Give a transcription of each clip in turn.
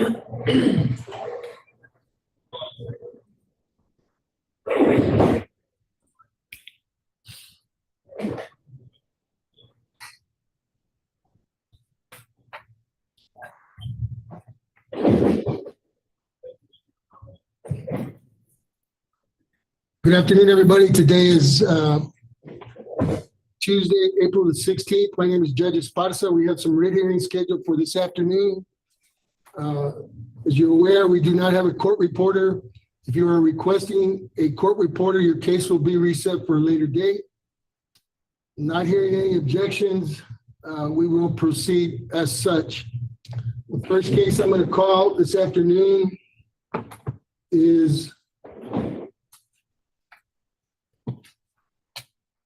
Good afternoon, everybody. Today is Tuesday, April the 16th. My name is Judge Esparza. We have some writ hearings scheduled for this afternoon. As you're aware, we do not have a court reporter. If you are requesting a court reporter, your case will be reset for a later date. Not hearing any objections, we will proceed as such. The first case I'm going to call this afternoon is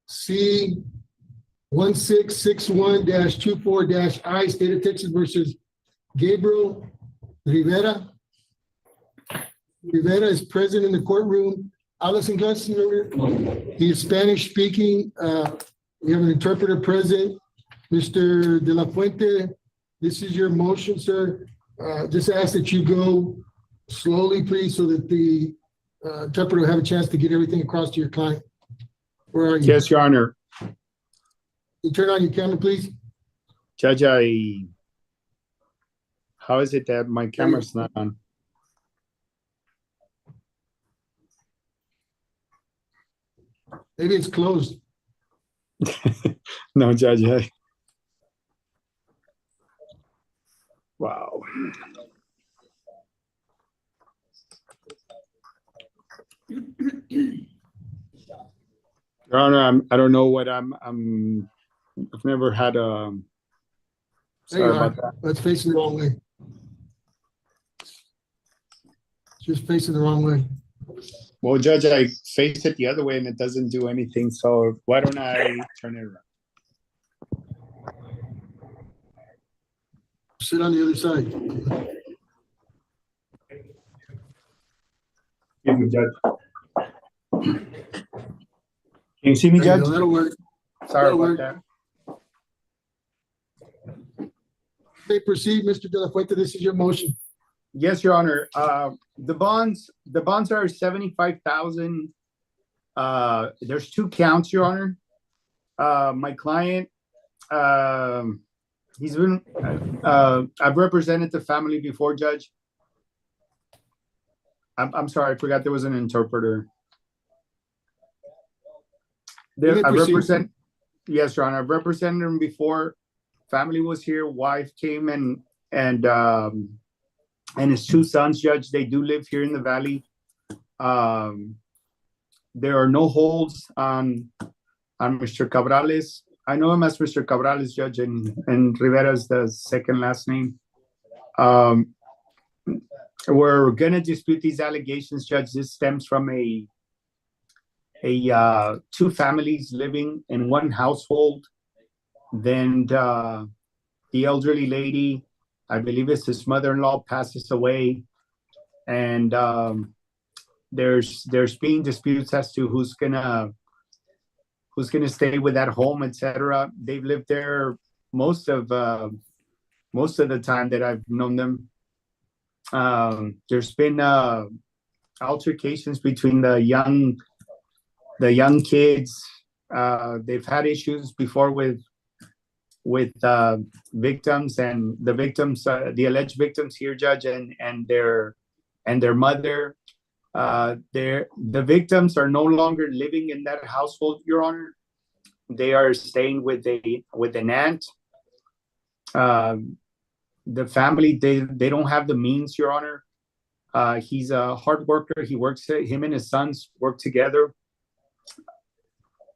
C-1661-24-I, State of Texas versus Gabriel Rivera. Rivera is present in the courtroom. Allison Gus, he is Spanish speaking. We have an interpreter present. Mr. De La Fuente, this is your motion, sir. Just ask that you go slowly, please, so that the interpreter will have a chance to get everything across to your client. Where are you? Yes, Your Honor. You turn on your camera, please. Judge, how is it that my camera's not on? Maybe it's closed. No, Judge. Wow. Your Honor, I don't know what I've never had a. Sorry about that. That's facing the wrong way. Just facing the wrong way. Well, Judge, I faced it the other way and it doesn't do anything. So why don't I turn it around? Sit on the other side. Excuse me, Judge. Can you see me, Judge? That'll work. Sorry about that. May proceed, Mr. De La Fuente. This is your motion. Yes, Your Honor. The bonds are 75,000. There's two counts, Your Honor. My client, he's been. I've represented the family before, Judge. I'm sorry, I forgot there was an interpreter. Yes, Your Honor. I've represented him before. Family was here. Wife came and his two sons, Judge. They do live here in the valley. There are no holds on Mr. Cabrales. I know him as Mr. Cabrales, Judge, and Rivera is the second last name. We're gonna dispute these allegations, Judge. This stems from two families living in one household. Then the elderly lady, I believe it's his mother-in-law, passes away, and there's being disputes as to who's gonna stay with that home, etc. They've lived there most of the time that I've known them. There's been altercations between the young kids. They've had issues before with victims and the victims, the alleged victims here, Judge, and their mother. The victims are no longer living in that household, Your Honor. They are staying with an aunt. The family, they don't have the means, Your Honor. He's a hard worker. Him and his sons work together.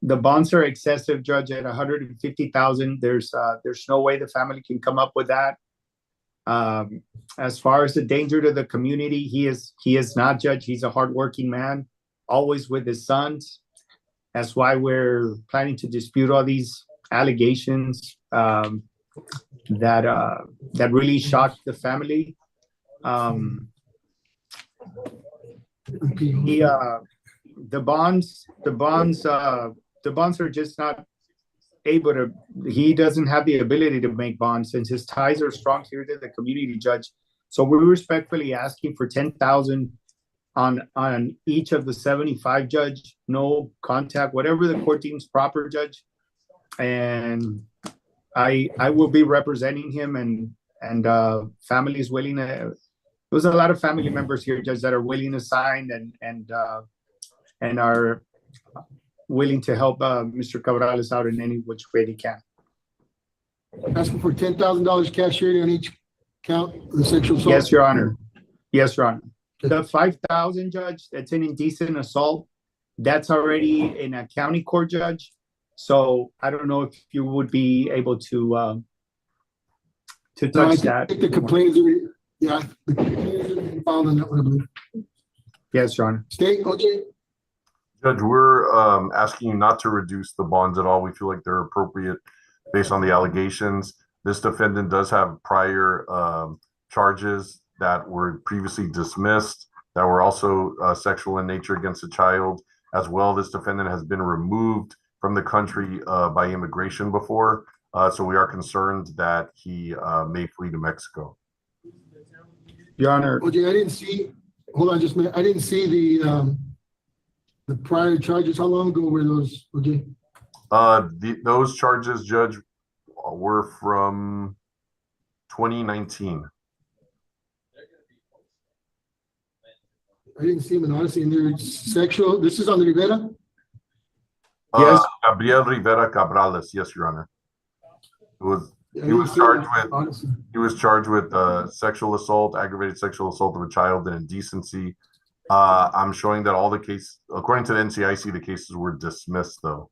The bonds are excessive, Judge, at $150,000. There's no way the family can come up with that. As far as the danger to the community, he is not, Judge. He's a hardworking man, always with his sons. That's why we're planning to dispute all these allegations that really shocked the family. The bonds are just not able to. He doesn't have the ability to make bonds since his ties are strong here to the community, Judge. So we're respectfully asking for 10,000 on each of the 75, Judge. No contact, whatever the court deems proper, Judge. And I will be representing him, and family is willing to. There's a lot of family members here, Judge, that are willing to sign and are willing to help Mr. Cabrales out in any which way they can. Asking for $10,000 cash surety on each count of the sexual assault? Yes, Your Honor. Yes, Your Honor. The 5,000, Judge, that's an indecent assault. That's already in a county court, Judge. So I don't know if you would be able to touch that. I think the complaint is already, yeah, the complaint is already filed on that one, I believe. Yes, Your Honor. State, OJ? Judge, we're asking you not to reduce the bonds at all. We feel like they're appropriate based on the allegations. This defendant does have prior charges that were previously dismissed that were also sexual in nature against a child. As well, this defendant has been removed from the country by immigration before. So we are concerned that he may flee to Mexico. Your Honor. OJ, I didn't see, hold on just a minute. I didn't see the prior charges. How long ago were those, OJ? Those charges, Judge, were from 2019. I didn't see them in Odyssey, and they're sexual. This is on the Rivera? Yes. Gabriel Rivera Cabrales, yes, Your Honor. He was charged with sexual assault, aggravated sexual assault of a child, and indecency. I'm showing that all the cases, according to the NCIC, the cases were dismissed, though.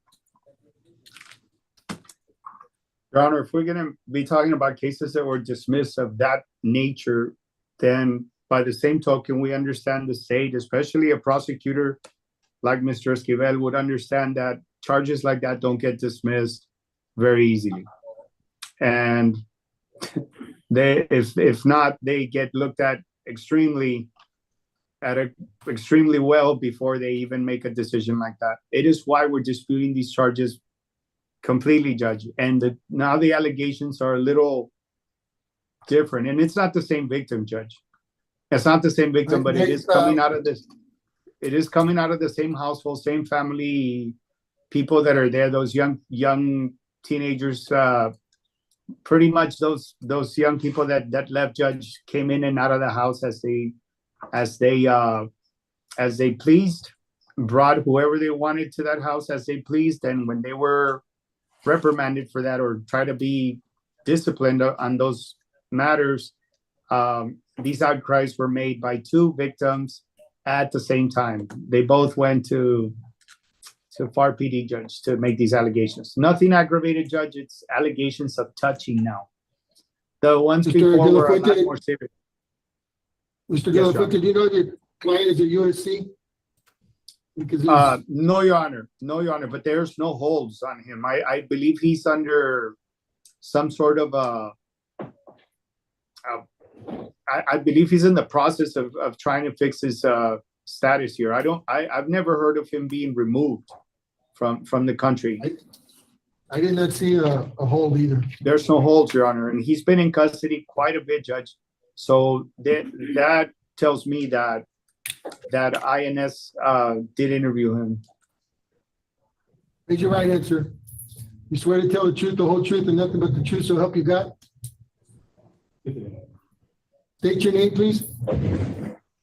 Your Honor, if we're going to be talking about cases that were dismissed of that nature, then by the same token, we understand the state, especially a prosecutor like Mr. Esquivel, would understand that charges like that don't get dismissed very easily. And if not, they get looked at extremely well before they even make a decision like that. It is why we're disputing these charges completely, Judge. And now the allegations are a little different, and it's not the same victim, Judge. It's not the same victim, but it is coming out of this. It is coming out of the same household, same family, people that are there. Those young teenagers, pretty much those young people that left, Judge, came in and out of the house as they pleased, brought whoever they wanted to that house as they pleased, and when they were reprimanded for that or try to be disciplined on those matters, these outcries were made by two victims at the same time. They both went to FAR PD, Judge, to make these allegations. Nothing aggravated, Judge. It's allegations of touching now. The ones Mr. before were a lot Fuente, more serious. Mr. Yes, De La Your Fuente, do you know the client is a USC? Because No, Your Honor. No, Your Honor. But there's no holds on him. I believe he's under some sort of I believe he's in the process of trying to fix his status here. I've never heard of him being removed from the country. I did not see a hold either. There's no holds, Your Honor, and he's been in custody quite a bit, Judge. So that tells me that INS did interview him. Raise your right hand, sir. You swear to tell the truth, the whole truth, and nothing but the truth, so help you God? State your name, please.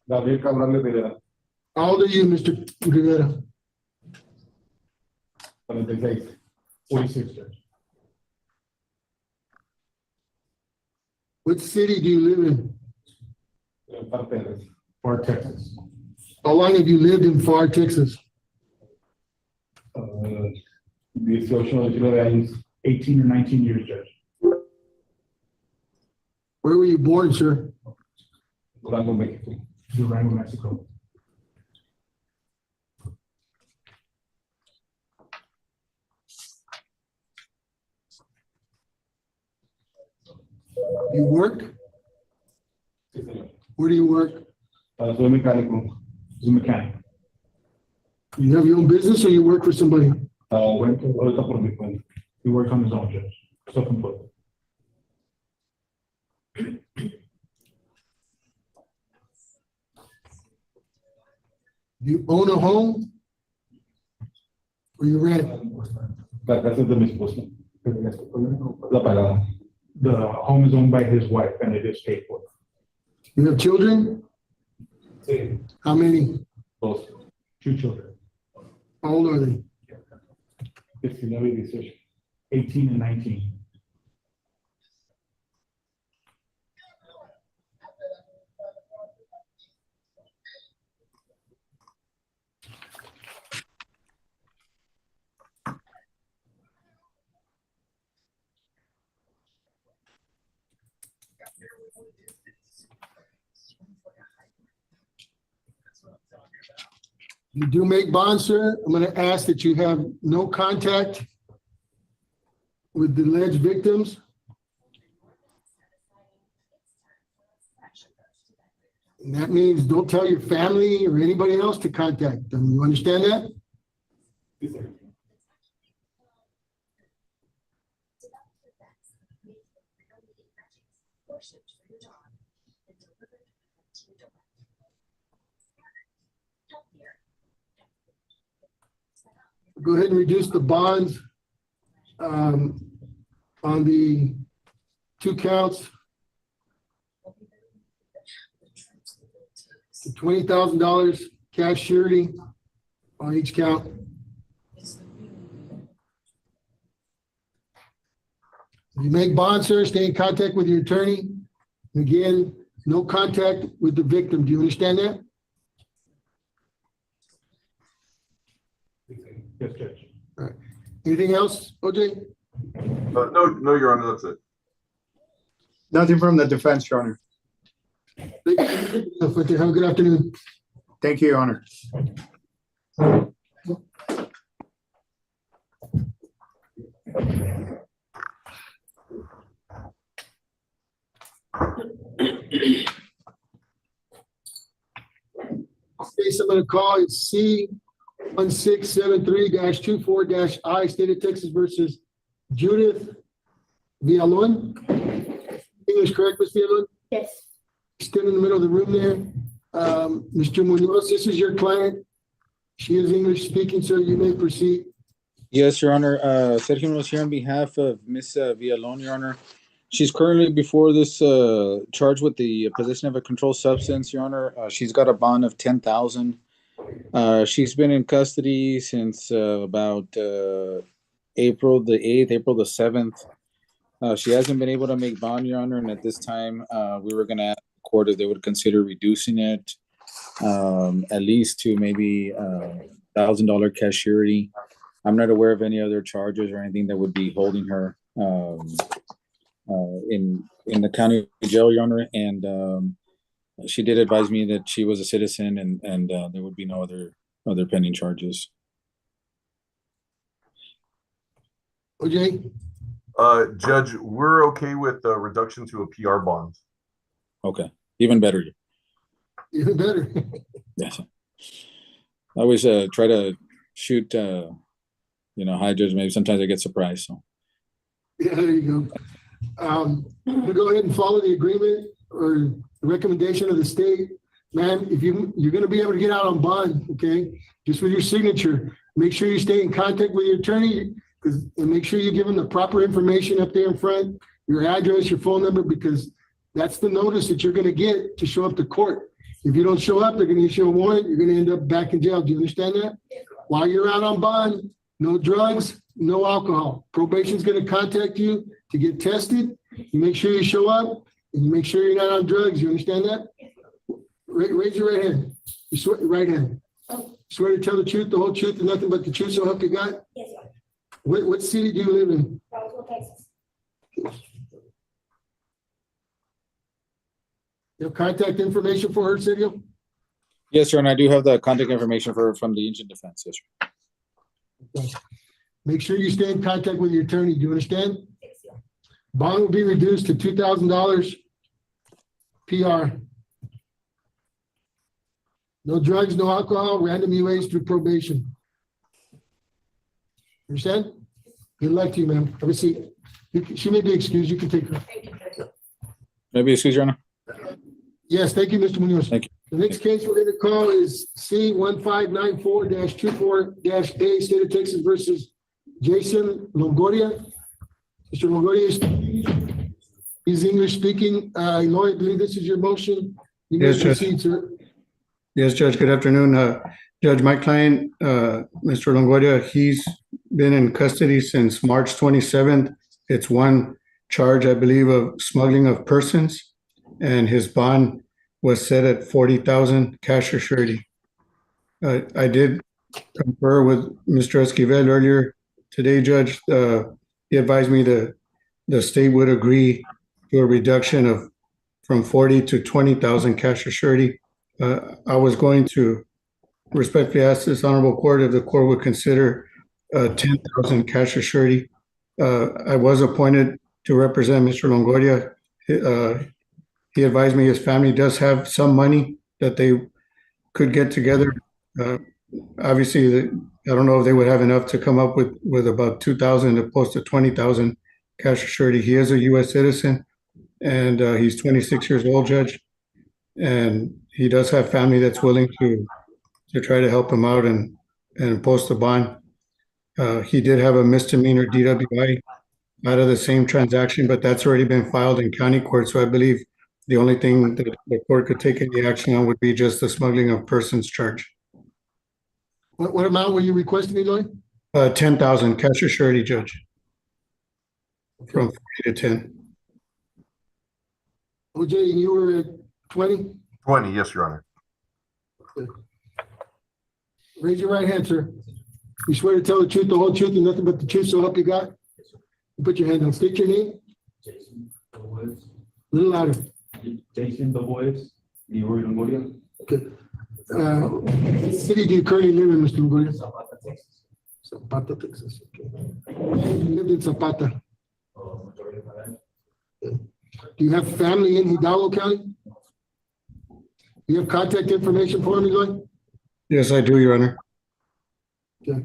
Gabriel Cabrales Rivera, How old are you, Mr. Rivera? 46, 46 years. What city do you live in? Parteras, Fort Texas. How long have you lived in FAR, Texas? 18 or 19 years, Judge. Where were you born, sir? Durango, Mexico. Durango, Mexico. You work? Sí, señor. Where do you work? Soy mecánico. Soy mecánico. You have your own business or you work for somebody? Bueno, ahorita por mi cuenta. He works on his own, Judge. Self-employed. Do you own a home? Or you rent? La casa es de mi esposa. La pagada. The home is owned by his wife and it is paid for. You have children? Sí. How many? Both, 2 children. How old are they? 18 and 19. You do make bond, sir. I'm gonna ask that you have no contact with the alleged victims. And that means don't tell your family or anybody else to contact them. You understand that? Go ahead and reduce the bonds on the 2 counts to $20,000 cash surety on each count. If you make bond, sir, stay in contact with your attorney. Again, no contact with the victim. Do you understand that? Yes, Judge. All right. Anything else, OJ? No, Your Honor, that's it. Nothing from the defense, Your Honor. Have a good afternoon. Thank you, Your Honor. Case I'm gonna call is C-1673-24-I, State of Texas versus Judith Villalon. English correct, Ms. Villalon? Yes. Stand in the middle of the room there. Mr. Munoz, this is your client. She is English speaking, so you may proceed. Yes, Your Honor. Sergio was here on behalf of Miss Villalon, Your Honor. She's currently before this charge with the possession of a controlled substance, Your Honor. She's got a bond of $10,000. She's been in custody since about April the 8th, April the 7th. She hasn't been able to make bond, Your Honor, and at this time, we were going to ask the court if they would consider reducing it at least to maybe $1,000 cash surety. I'm not aware of any other charges or anything that would be holding her in the county jail, Your Honor, and she did advise me that she was a citizen and there would be no other pending charges. OJ? Judge, we're okay with the reduction to a PR bond. Okay, even better. Even better. Yes. I always try to shoot, high judge. Maybe sometimes I get surprised. So. Yeah, there you go. We'll go ahead and follow the agreement or the recommendation of the state. Man, if you're gonna be able to get out on bond, okay, just with your signature, make sure you stay in contact with your attorney and make sure you give them the proper information up there in front, your address, your phone number, because that's the notice that you're gonna get to show up to court. If you don't show up, they're gonna issue a warrant, you're gonna end up back in jail. Do you understand that? While you're out on bond, no drugs, no alcohol. Probation's gonna contact you to get tested. You make sure you show up and you make sure you're not on drugs. You understand that? Raise your right hand. You swear, right hand. Swear to tell the truth, the whole truth, and nothing but the truth, so help you God? Yes, Your Honor. What city do you live in? Roswell, Texas. You have contact information for her, Sergio? Yes, sir, and I do have the contact information from the Ancient Defense. Yes, sir. Okay. Make sure you stay in contact with your attorney. Do you understand? Yes, Your Honor. Bond will be reduced to $2,000 PR. No drugs, no alcohol, random UAs through probation. Understand? Good luck to you, ma'am. Have a seat. She may be excused. You can take her. Thank you, Judge. Maybe excuse, Your Honor. Yes, thank you, Mr. Munoz. Thank you. The next case we're gonna call is C 1594-24-A, State of Texas versus Jason Longoria. Mr. Longoria he's English speaking. Lloyd, I believe this is your motion. You may Yes, Judge. proceed, sir. Yes, Judge, good afternoon. Judge, my client, Mr. Longoria, he's been in custody since March 27th. It's one charge, I believe, of smuggling of persons, and his bond was set at 40,000 cash or surety. I did confer with Mr. Esquivel earlier today, Judge. He advised me that the state would agree to a reduction of from 40 to 20,000 cash or surety. I was going to respectfully ask this honorable court if the court would consider 10,000 cash or surety. I was appointed to represent Mr. Longoria. He advised me his family does have some money that they could get together. Obviously, I don't know if they would have enough to come up with about 2,000 opposed to 20,000 cash or surety. He is a U.S. citizen, and he's 26 years old, Judge. And he does have family that's willing to try to help him out and post a bond. He did have a misdemeanor DWI out of the same transaction, but that's already been filed in county court. So I believe the only thing that the court could take any action on would be just the smuggling of persons charge. What amount were you requesting, Eloy? 10,000 cash or surety, Judge. From 40 to 10. OJ, you were at 20? 20, yes, Your Honor. Raise your right hand, sir. You swear to tell the truth, the whole truth, and nothing but the truth, so help you God? Put your hand down. State your name. Jason Boyes. A little louder. Jason Boyes, Leroy Longoria. Okay. What city do you currently live in, Mr. Longoria? Zapata, Texas. Zapata, Texas. Okay. You lived in Zapata. Majority of my life. Do you have family in Hidalgo County? You have contact information for me, Eloy? Yes, I do, Your Honor. Okay.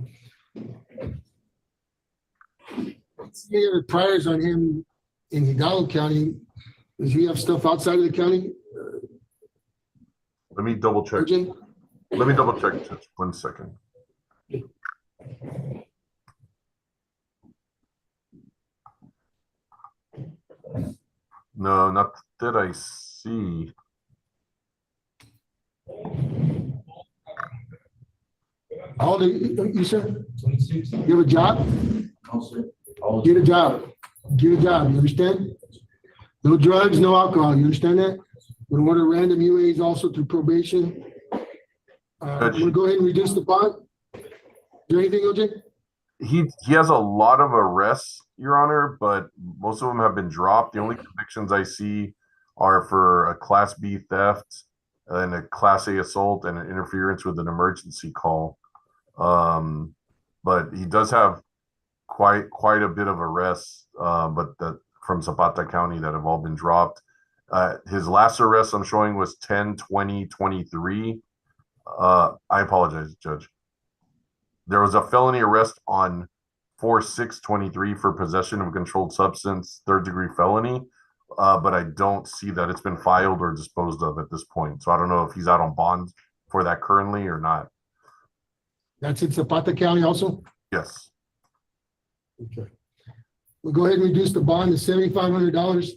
Any other priors on him in Hidalgo County? Does he have stuff outside of the county? Let me double check. OJ? Let me double check, Judge. 1 second. No, not that I see. How old are you, sir? 26. You have a job? No, sir. Get a job. Get a job, you understand? No drugs, no alcohol, you understand that? We're gonna order random UAs also through probation. I'm gonna go ahead and reduce the bond. Is there anything, OJ? He has a lot of arrests, Your Honor, but most of them have been dropped. The only convictions I see are for a Class B theft and a Class A assault and an interference with an emergency call. But he does have quite a bit of arrests, but that from Zapata County that have all been dropped. His last arrest I'm showing was 10/20/23. I apologize, Judge. There was a felony arrest on 4/6/23 for possession of a controlled substance, 3rd-degree felony. But I don't see that it's been filed or disposed of at this point. So I don't know if he's out on bond for that currently or not. That's in Zapata County also? Yes. Okay. We'll go ahead and reduce the bond to $7,500.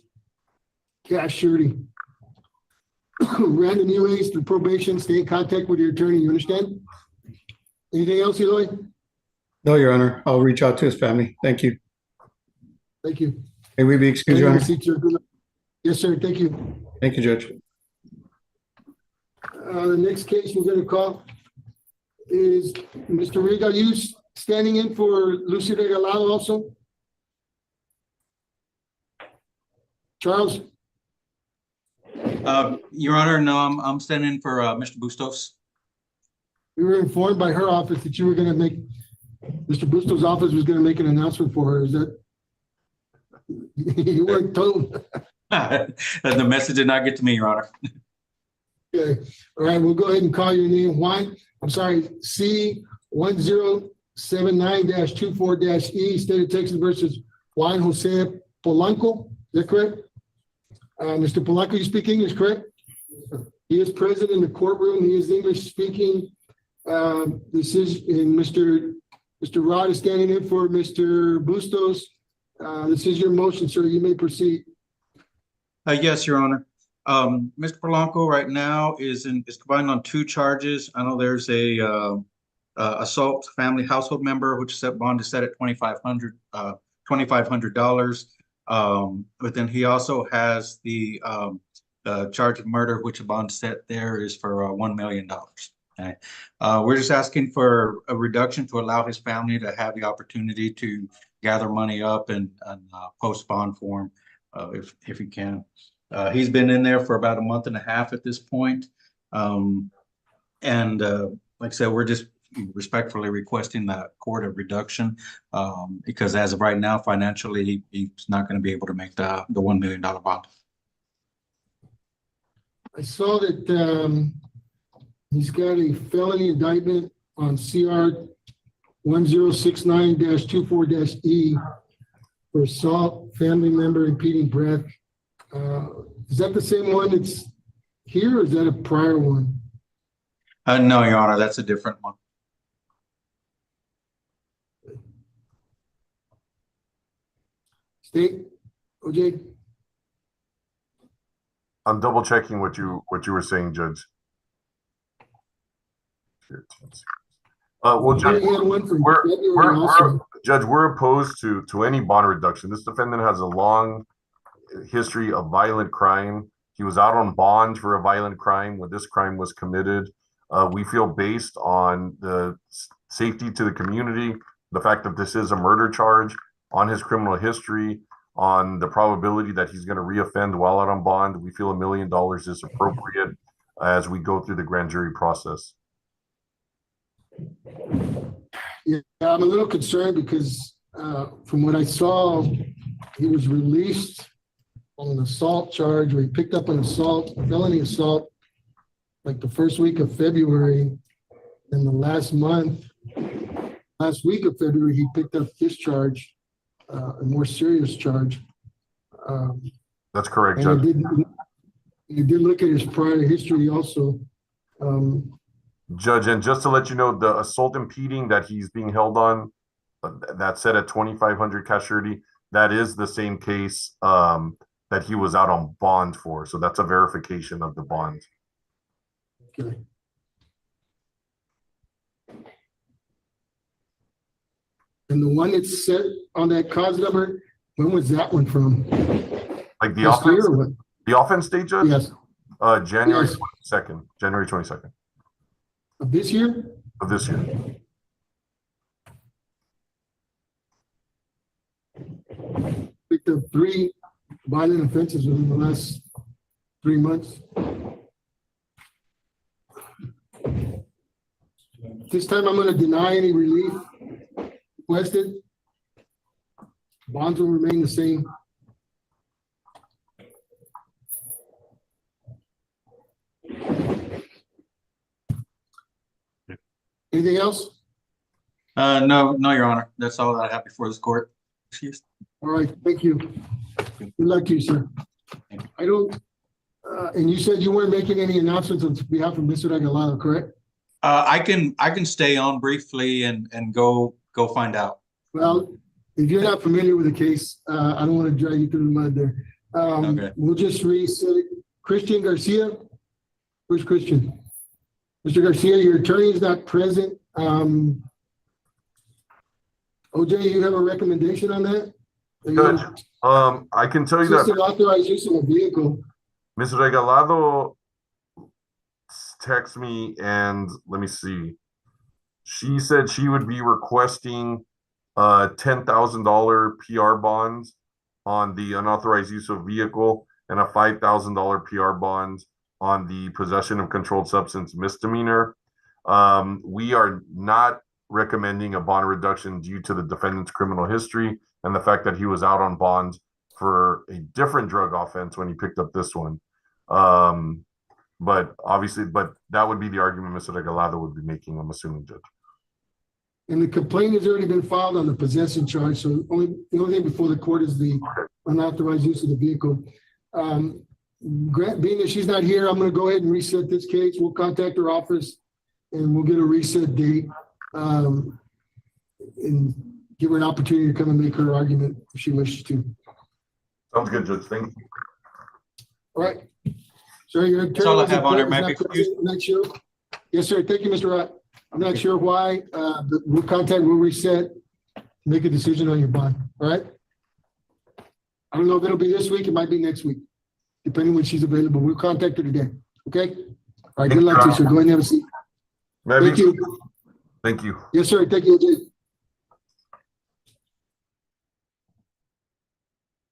Cash surety. Random UAs through probation, stay in contact with your attorney, you understand? Anything else, Eloy? No, Your Honor. I'll reach out to his family. Thank you. Thank you. May we be excused, Your Honor? Yes, sir, thank you. Thank you, Judge. The next case we're gonna call is Mr. Rig. Are you standing in for Lucy Regalado also? Charles? Your Honor, no, I'm standing in for Mr. Bustos. We were informed by her office that you were gonna make, Mr. Bustos' office was gonna make an announcement for her. Is that? You weren't told. The message did not get to me, Your Honor. Okay, all right, we'll go ahead and call your name. C 1079-24-E, State of Texas versus Juan Jose Polanco. Is that correct? Mr. Polanco, you speak English, correct? He is present in the courtroom. He is English speaking. This is in Mr. Rod is standing in for Mr. Bustos. This is your motion, sir. You may proceed. Yes, Your Honor. Mr. Polanco right now is combined on two charges. I know there's a assault family household member, which set bond is set at $2,500. But then he also has the charge of murder, which the bond set there is for $1 million. Okay. We're just asking for a reduction to allow his family to have the opportunity to gather money up and post bond form if he can. He's been in there for about a month and a half at this point. Like I said, we're just respectfully requesting that court a reduction because as of right now, financially, he's not going to be able to make the $1 million bond. I saw that he's got a felony indictment on CR 1069-24-E for assault, family member impeding breath. Is that the same one that's here, or is that a prior one? No, Your Honor, that's a different one. State, OJ? I'm double checking what you were saying, Judge. Well, Judge, We had one from February also. Judge, we're opposed to any bond reduction. This defendant has a long history of violent crime. He was out on bond for a violent crime when this crime was committed. We feel based on the safety to the community, the fact that this is a murder charge, on his criminal history, on the probability that he's going to reoffend while out on bond, we feel $1 million is appropriate as we go through the grand jury process. Yeah, I'm a little concerned because from what I saw, he was released on an assault charge, or he picked up an assault, felony assault, like the first week of February. And the last week of February, he picked up this charge, a more serious charge. That's correct, And Judge. you did look at his prior history also. Judge, and just to let you know, the assault impeding that he's being held on, that's set at 2,500 cash surety, that is the same case that he was out on bond for. So that's a verification of the bond. Okay. And the one that's set on that cause number, when was that one from? Like the Last year offense, or what? the offense date, Judge? Yes, January Yes. 22nd, January 22nd of this year? of this year. Picked up 3 violent offenses within the last 3 months. This time I'm going to deny any relief requested. Bonds will remain the same. Anything else? No, Your Honor. That's all that I have before this court. Excuse. All right, thank you. Good luck to you, sir. I don't, and you said you weren't making any announcements on behalf of Mr. Regalado, correct? I can stay on briefly and go find out. Well, if you're not familiar with the case, I don't want to drag you through the mud there. Okay. We'll just reset it. Christian Garcia? Where's Christian? Mr. Garcia, your attorney is not present. OJ, you have a recommendation on that? Judge, I can tell you that Assisted authorized use of a vehicle. Ms. Regalado texted me, and let me see. She said she would be requesting $10,000 PR bond on the unauthorized use of vehicle and a $5,000 PR bond on the possession of controlled substance misdemeanor. We are not recommending a bond reduction due to the defendant's criminal history and the fact that he was out on bond for a different drug offense when he picked up this one. But obviously, that would be the argument Mr. Regalado would be making, I'm assuming, Judge. And the complaint has already been filed on the possession charge, so the only thing before the court is the unauthorized use of the vehicle. being that she's not here, I'm gonna go ahead and reset this case. We'll contact her office and we'll get a reset date. And give her an opportunity to come and make her argument if she wishes to. Sounds good, Judge. Thank you. All right. Sorry, your attorney. That's all I wasn't have, Honor. present- May I be not present. I'm not sure. Yes, sir. Thank you, Mr. Wright. I'm not sure why, but we'll reset, make a decision on your bond. All right? I don't know if it'll be this week. It might be next week, depending when she's available. We'll contact her today. Okay? All right. Good luck to you, sir. Go ahead and have a seat. May I Thank be- you. Thank you. Yes, sir. Thank you, AJ.